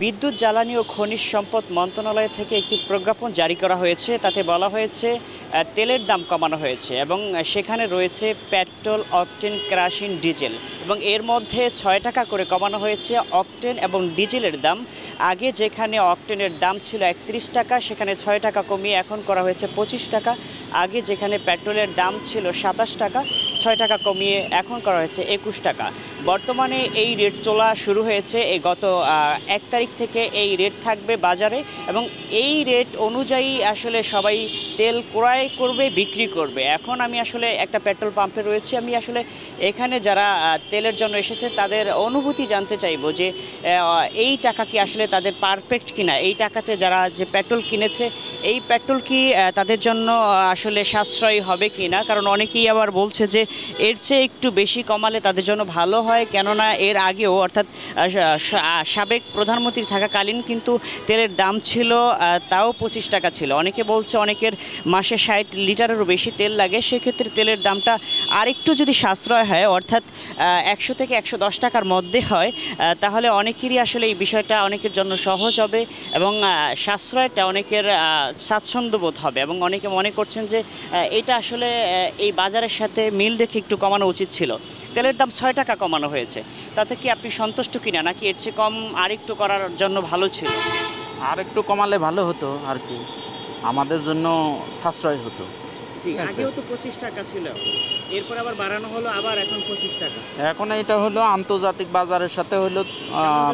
বিদ্যুৎ, জ্বালানি ও খনিজ সম্পদ মন্ত্রণালয় থেকে একটি প্রজ্ঞাপন জারি করা হয়েছে। তাতে বলা হয়েছে তেলের দাম কমানো হয়েছে এবং সেখানে রয়েছে পেট্রোল, অকটেন, কেরোসিন, ডিজেল এবং এর মধ্যে ৬ টাকা করে কমানো হয়েছে অকটেন এবং ডিজেলের দাম। আগে যেখানে অকটেনের দাম ছিল ৩১ টাকা, সেখানে ৬ টাকা কমিয়ে এখন করা হয়েছে ২৫ টাকা। আগে যেখানে পেট্রোলের দাম ছিল ২৭ টাকা, ৬ টাকা কমিয়ে এখন করা হয়েছে ২১ টাকা। বর্তমানে এই রেট চলা শুরু হয়েছে এই গত ১ তারিখ থেকে এই রেট থাকবে বাজারে এবং এই রেট অনুযায়ী আসলে সবাই তেল ক্রয় করবে, বিক্রি করবে। এখন আমি আসলে একটা পেট্রোল পাম্পে রয়েছি। আমি আসলে এখানে যারা তেলের জন্য এসেছে তাদের অনুভূতি জানতে চাইবো যে এই টাকা কি আসলে তাদের পারফেক্ট কিনা, এই টাকাতে যারা যে পেট্রোল কিনেছে এই পেট্রোল কি তাদের জন্য আসলে সাশ্রয়ী হবে কি না। কারণ অনেকেই আবার বলছে যে এর চেয়ে একটু বেশি কমালে তাদের জন্য ভালো হয়, কেননা এর আগেও অর্থাৎ সাবেক প্রধানমন্ত্রী থাকাকালীন কিন্তু তেলের দাম ছিল তাও ২৫ টাকা ছিল। অনেকে বলছে অনেকের মাসে ৬০ লিটারেরও বেশি তেল লাগে, সেক্ষেত্রে তেলের দামটা আরেকটু যদি সাশ্রয় হয় অর্থাৎ ১০০ থেকে ১১০ টাকার মধ্যে হয় তাহলে অনেকেরই আসলে এই বিষয়টা অনেকের জন্য সহজ হবে এবং সাশ্রয়টা অনেকের স্বাচ্ছন্দ্যবোধ হবে এবং অনেকে মনে করছেন যে এটা আসলে এই বাজারের সাথে মিল রেখে একটু কমানো উচিত ছিল। তেলের দাম ৬ টাকা কমানো হয়েছে, তাতে কি আপনি সন্তুষ্ট কিনা, নাকি এর চেয়ে কম আরেকটু করার জন্য ভালো ছিল? আর একটু কমালে ভালো হতো আর কি, আমাদের জন্য সাশ্রয় হতো। জি, আগেও তো ২৫ টাকা ছিল, এরপর আবার বাড়ানো হলো, আবার এখন ২৫ টাকা। এখন এটা হলো আন্তর্জাতিক বাজারের সাথে হলো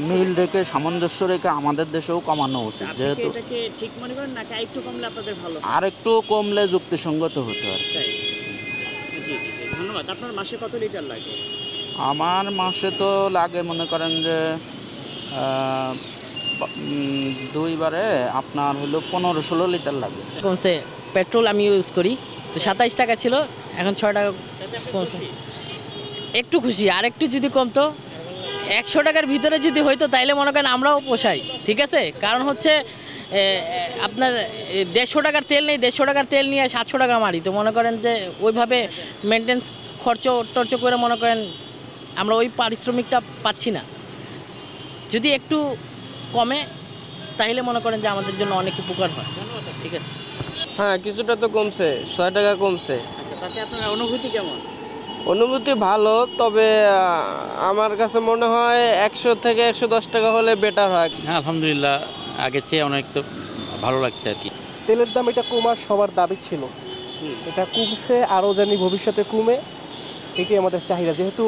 মিল রেখে, সামঞ্জস্য রেখে আমাদের দেশেও কমানো উচিত। যেহেতু এটাকে ঠিক মনে করেন নাকি একটু কমলে আপনাদের ভালো? আর একটু কমলে যুক্তিসঙ্গত হতো আর কি। জি জি জি, ধন্যবাদ। আপনার মাসে কত লিটার লাগে? আমার মাসে তো লাগে মনে করেন যে দুইবারে আপনার হলো ১৫-১৬ লিটার লাগে। কমছে, পেট্রোল আমি ইউজ করি তো ২৭ টাকা ছিল, এখন ৬ টাকা কমছে। একটু খুশি, আর একটু যদি কমতো ১০০ টাকার ভিতরে যদি হইতো তাইলে মনে করেন আমরাও পোষাই, ঠিক আছে। কারণ হচ্ছে আপনার ১৫০ টাকার তেল নেই, ১৫০ টাকার তেল নিয়ে ৭০০ টাকা মারি, তো মনে করেন যে ওইভাবে মেনটেন্স খরচ করে মনে করেন আমরা ওই পারিশ্রমিকটা পাচ্ছি না। যদি একটু কমে তাহলে মনে করেন যে আমাদের জন্য অনেক উপকার হয়, ঠিক আছে। হ্যাঁ, কিছুটা তো কমছে, ৬ টাকা কমছে। আচ্ছা, তাতে আপনার অনুভূতি কেমন? অনুভূতি ভালো, তবে আমার কাছে মনে হয় ১০০ থেকে ১১০ টাকা হলে বেটার হয়। হ্যাঁ, আলহামদুলিল্লাহ, আগের চেয়ে অনেক তো ভালো লাগছে আর কি। তেলের দাম এটা কমার সবার দাবি ছিল, এটা কমছে, আরও জানি ভবিষ্যতে কমে, এটাই আমাদের চাহিদা। যেহেতু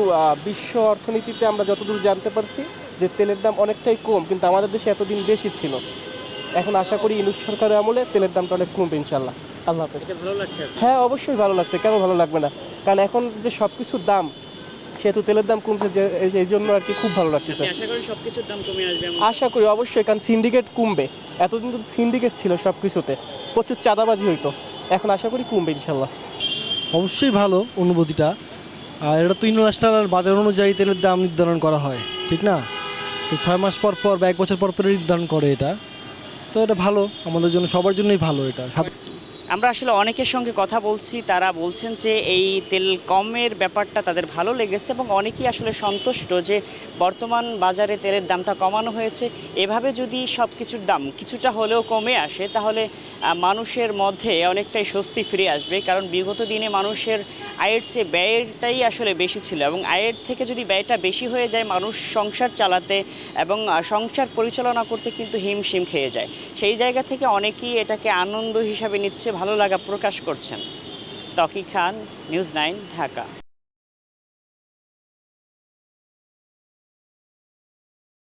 বিশ্ব অর্থনীতিতে আমরা যতদূর জানতে পারছি যে তেলের দাম অনেকটাই কম, কিন্তু আমাদের দেশে এতদিন বেশি ছিল। এখন আশা করি ইউনূস সরকারের আমলে তেলের দামটা অনেক কমবে ইনশাল্লাহ। আল্লাহ হাফেজ। এটা ভালো লাগছে? হ্যাঁ, অবশ্যই ভালো লাগছে, কেন ভালো লাগবে না। কারণ এখন যে সব কিছুর দাম, সেহেতু তেলের দাম কমছে, যে এই জন্য আর কি খুব ভালো লাগতেছে। আশা করি সব কিছুর দাম কমে আসবে? আশা করি অবশ্যই, কারণ সিন্ডিকেট কমবে। এতদিন তো সিন্ডিকেট ছিল সব কিছুতে, প্রচুর চাঁদাবাজি হইতো, এখন আশা করি কমবে ইনশাল্লাহ। অবশ্যই ভালো অনুভূতিটা। আর এটা তো ইন্টারন্যাশনাল বাজার অনুযায়ী তেলের দাম নির্ধারণ করা হয়, ঠিক না? তো ৬ মাস পর পর বা ১ বছর পর পর নির্ধারণ করে এটা, তো এটা ভালো আমাদের জন্য, সবার জন্যই ভালো এটা। আমরা আসলে অনেকের সঙ্গে কথা বলছি, তারা বলছেন যে এই তেল কমের ব্যাপারটা তাদের ভালো লেগেছে এবং অনেকেই আসলে সন্তুষ্ট যে বর্তমান বাজারে তেলের দামটা কমানো হয়েছে। এভাবে যদি সব কিছুর দাম কিছুটা হলেও কমে আসে তাহলে মানুষের মধ্যে অনেকটাই স্বস্তি ফিরে আসবে। কারণ বিগত দিনে মানুষের আয়ের চেয়ে ব্যয়টাই আসলে বেশি ছিল এবং আয়ের থেকে যদি ব্যয়টা বেশি হয়ে যায়, মানুষ সংসার চালাতে এবং সংসার পরিচালনা করতে কিন্তু হিমশিম খেয়ে যায়। সেই জায়গা থেকে অনেকেই এটাকে আনন্দ হিসাবে নিচ্ছে, ভালো লাগা প্রকাশ করছেন। ত্বকি খান, নিউজ 9, ঢাকা।